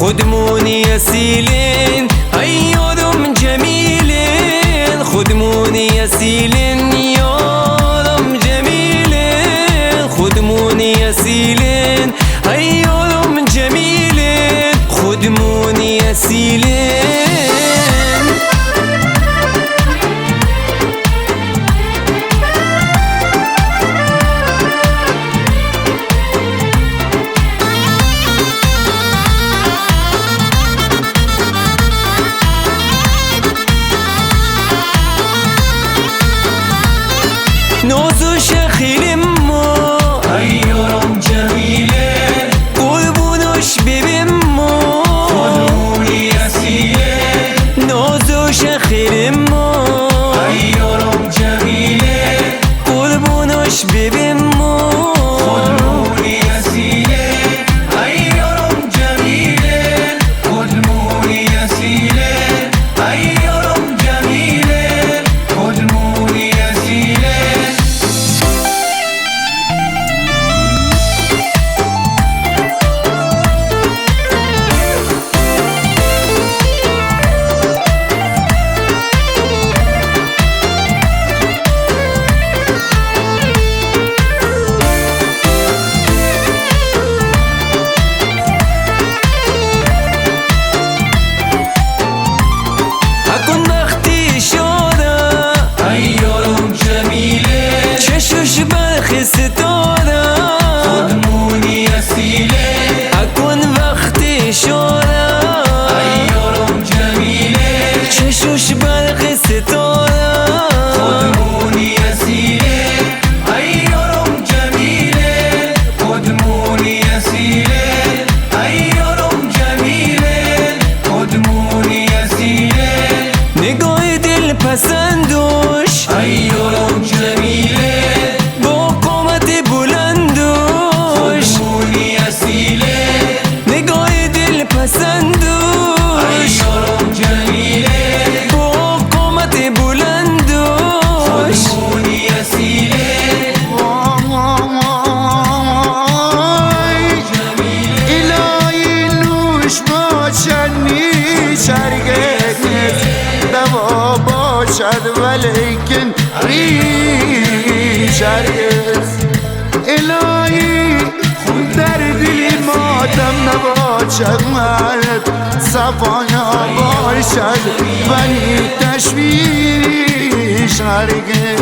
خدموني يسيلين ياروم جميلين خدموني يسيلين ياروم جميلين خدموني يسيلين ياروم جميلين خدموني يسيلين نازو شخیلم ما یارم جمیله قربونش ببیم ما خدمونی اصیله نازو شخیلم ما یارم جمیله قربونش ببیم ما خدمونی اصیله یارم جمیله خدمونی اصیله یارم جمیله خدمونی اصیله خدموني أسيلة أكون وقت شورا ياروم جميلة چشوش برق ستاره خدموني أسيلة ياروم جميلة خدموني أسيلة ياروم جميلة خدموني أسيلة نگاه دل پسندوش یاروم جمیله پسندوش یارم جمیله با قامت بلندوش خدمونی اصیله الهی نوش باشد نیچرگز دوا باشد ولیکن ریش هرگز الهی در دل ماتم نباشد مرد صفایا باشد ولی تشویش هرگز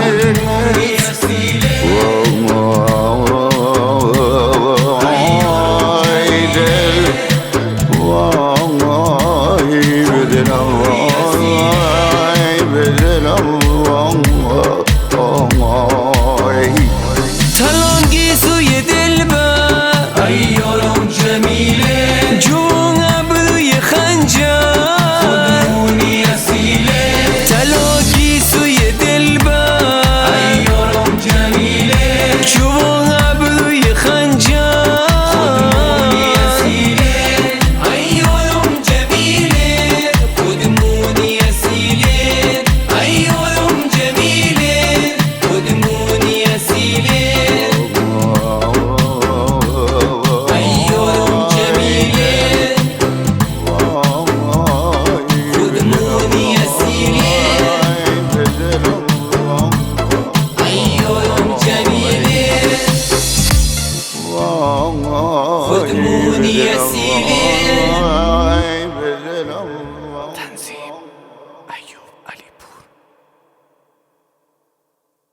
تلانگی سوی دل بر یارم جمیله جون ابروی خنجر خدمونی اصیله تلانگی سوی دل بر یارم جمیله جون ابروی خنجر خدمونی اصیله یارم جمیله خدمونی اصیله یارم جمیله خدمونی اصیله خدموني يا سيدي